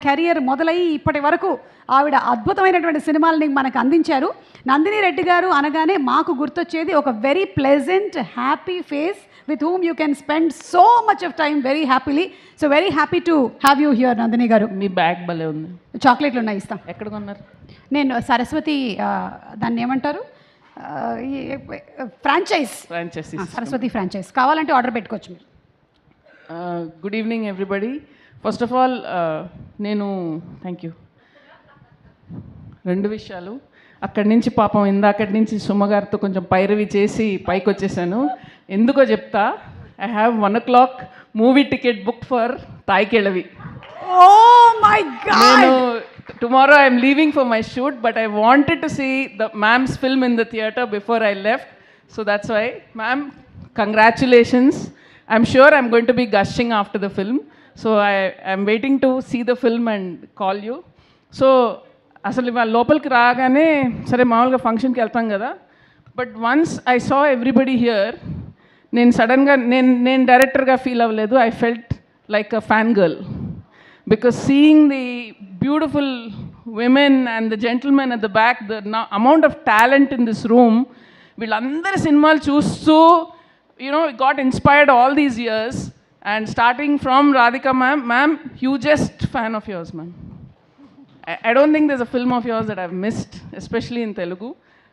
Career మొదలై ఇప్పటి వరకు ఆవిడ అద్భుతమైనటువంటి సినిమాలని మనకు అందించారు. నందిని రెడ్డి గారు అనగానే మాకు గుర్తొచ్చేది ఒక very pleasant happy face with whom you can spend so much of time very happily. So very happy to have you here, Nandini garu. Me bag భలే ఉంది. చాక్లెట్లు ఉన్నాయి, ఇస్తాం. ఎక్కడ కొన్నారు? నేను సరస్వతి దాన్ని ఏమంటారు, ఫ్రాంచైజ్ సరస్వతి ఫ్రాంచైజ్ కావాలంటే ఆర్డర్ పెట్టుకోవచ్చు మీరు. Good evening everybody. First of all నేను థ్యాంక్ యూ. 2 విషయాలు. అక్కడి నుంచి పాపం ఇందాకటి నుంచి సుమ్మగారితో కొంచెం పైరవి చేసి పైకి వచ్చేసాను. ఎందుకో చెప్తా. I have 1 o'clock movie ticket book for తాయికెళవి. Oh my God! నేను tomorrow I'm leaving for my shoot, but I wanted to see the ma'am's film in the theatre before I left. So that's why ma'am, congratulations. I'm sure I'm going to be gushing after the film. So I'm waiting to see the film and call you. So అసలు ఇవాళ లోపలికి రాగానే సరే మామూలుగా ఫంక్షన్కి వెళ్తాం కదా, but once I saw everybody here, నేను సడన్గా నేను డైరెక్టర్గా ఫీల్ అవ్వలేదు. I felt like a fan girl because seeing the beautiful women and the gentlemen at the back, the amount of talent in this room, వీళ్ళందరి సినిమాలు చూస్తూ you know got inspired all these years. And starting from Radhika ma'am, hugest fan of yours ma'am. I don't think there's a film of yours that I've missed, especially in Telugu.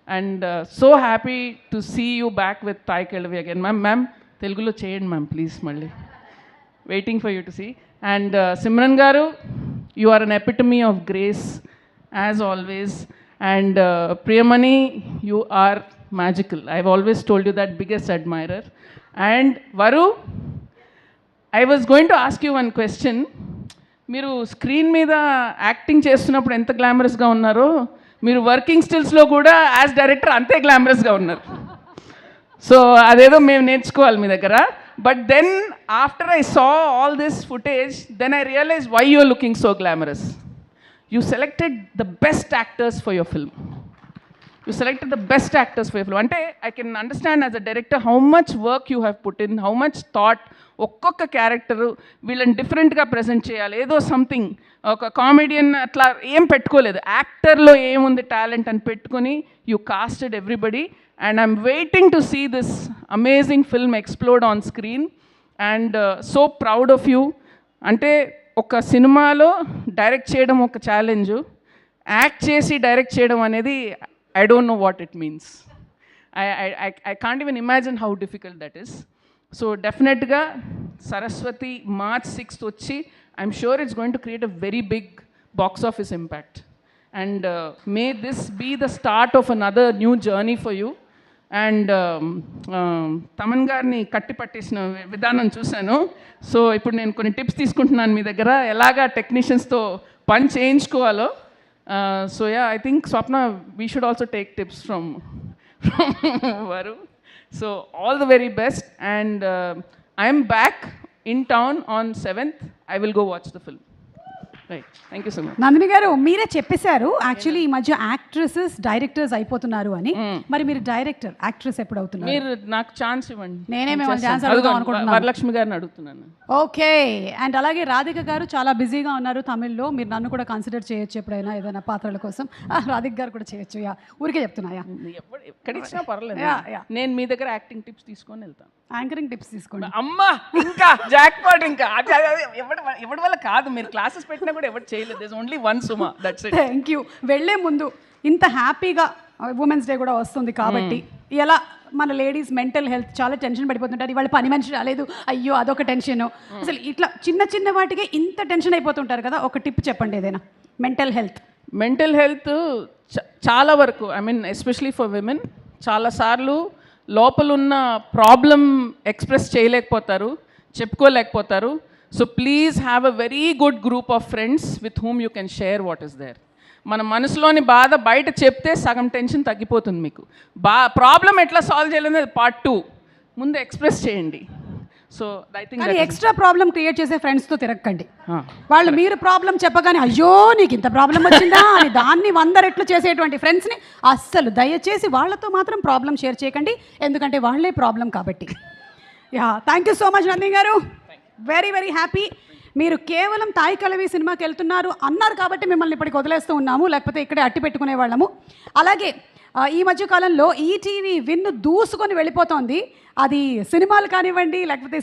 And so happy to see you back with Thai Kelavi again. Ma'am, Telugulo cheyandi ma'am, please, malli. Waiting for you to see. And Simran garu, you are an epitome of grace, as always. And Priyamani, you are magical. I've always told you that, biggest admirer. And Varu, I was going to ask you one question. మీరు screen మీద acting చేస్తున్నప్పుడు ఎంత గ్లామరస్గా ఉన్నారో, మీరు working స్టిల్స్లో కూడా as director అంతే గ్లామరస్గా ఉన్నారు. So అదేదో మేము నేర్చుకోవాలి మీ దగ్గర. But then after I saw all this footage, then I realise why you are looking so glamorous. You selected the best actors for your film. You selected the best actors for your film. Ante I can understand as a director how much work you have put in, how much thought. ఒక్కొక్క character వీళ్ళని డిఫరెంట్గా present చేయాలి, ఏదో something. ఒక comedian అట్లా ఏం పెట్టుకోలేదు, యాక్టర్లో ఏముంది టాలెంట్ అని పెట్టుకొని you casted everybody. And I'm waiting to see this amazing film explored on screen. And so proud of you. అంటే ఒక సినిమాలో డైరెక్ట్ చేయడం ఒక ఛాలెంజు, యాక్ట్ చేసి డైరెక్ట్ చేయడం అనేది I don't know what it means. I can't even imagine how difficult that is. So definitely Saraswati March 6th వచ్చి I'm sure it's going to create a very big box office impact. And may this be the start of another new journey for you. And Thaman గారిని కట్టి పట్టేసిన విధానం చూశాను. So ఇప్పుడు నేను కొన్ని tips తీసుకుంటున్నాను మీ దగ్గర, ఎలాగా టెక్నీషియన్స్తో పని చేయించుకోవాలో. So yeah, I think Swapna, we should also take tips from Varu. So all the very best. And I am back in town on 7th. I will go watch the film. Right. Thank you so much. Nandini గారు, మీరే చెప్పేశారు actually ఈ మధ్య actresses directors అయిపోతున్నారు అని. మరి మీరు director actress ఎప్పుడు అవుతున్నారు? మీరు నాకు ఛాన్స్ ఇవ్వండి. నేనే మిమ్మల్ని ఛాన్స్ అడుగుదాం అనుకుంటున్నాను. వరలక్ష్మి గారిని అడుగుతున్నాను. ఓకే. అండ్ అలాగే రాధిక గారు చాలా బిజీగా ఉన్నారు తమిళ్లో, మీరు నన్ను కూడా కన్సిడర్ చేయొచ్చు ఎప్పుడైనా ఏదైనా పాత్రల కోసం. రాధిక గారు కూడా చేయొచ్చు. యా, ఊరికే చెప్తున్నాయా, ఎక్కడ ఇచ్చినా పర్లేదు. నేను మీ దగ్గర యాక్టింగ్ టిప్స్ తీసుకొని వెళ్తాను. యాంకరింగ్ టిప్స్ తీసుకోండి. అమ్మా, ఇంకా జాక్ పాట్. ఇంకా ఎవరి వల్ల కాదు, మీరు క్లాసెస్ పెట్టినా కూడా ఎవరు చేయలేదు. This only one Suma, that's it. Thank you. వెళ్ళే ముందు ఇంత హ్యాపీగా ఉమెన్స్ డే కూడా వస్తుంది కాబట్టి ఎలా మన లేడీస్ మెంటల్ హెల్త్ చాలా టెన్షన్ పడిపోతుంటారు. ఇవాళ పని మనిషి రాలేదు, అయ్యో అదొక టెన్షన్. అసలు ఇట్లా చిన్న చిన్న వాటికే ఇంత టెన్షన్ అయిపోతుంటారు కదా, ఒక టిప్ చెప్పండి ఏదైనా. మెంటల్ హెల్త్ చాలా వరకు, I mean especially for women, చాలాసార్లు లోపల ఉన్న ప్రాబ్లం ఎక్స్ప్రెస్ చేయలేకపోతారు, చెప్పుకోలేకపోతారు. So please have a very good group of friends with whom you can share what is there. మన మనసులోని బాధ బయట చెప్తే సగం టెన్షన్ తగ్గిపోతుంది మీకు. ప్రాబ్లం ఎట్లా సాల్వ్ చేయాలనేది పార్ట్ 2. ముందు ఎక్స్ప్రెస్ చేయండి. So I think extra problem create చేసే ఫ్రెండ్స్తో తిరగకండి. వాళ్ళు మీరు ప్రాబ్లం చెప్పగానే అయ్యో నీకు ఇంత ప్రాబ్లం వచ్చిందా అని దాన్ని 100 రెట్లు చేసేటువంటి ఫ్రెండ్స్ని అస్సలు దయచేసి వాళ్ళతో మాత్రం ప్రాబ్లం షేర్ చేయకండి, ఎందుకంటే వాళ్ళే ప్రాబ్లం కాబట్టి. Yeah, thank you so much Nandini garu. Very very happy. మీరు కేవలం తాయి కలవి సినిమాకి వెళ్తున్నారు అన్నారు కాబట్టి మిమ్మల్ని ఇప్పటికి వదిలేస్తూ ఉన్నాము, లేకపోతే ఇక్కడే అట్టి పెట్టుకునే వాళ్ళము. అలాగే ఈ మధ్య కాలంలో ఈటీవీ విన్ను దూసుకొని వెళ్ళిపోతోంది. అది సినిమాలు కానివ్వండి, లేకపోతే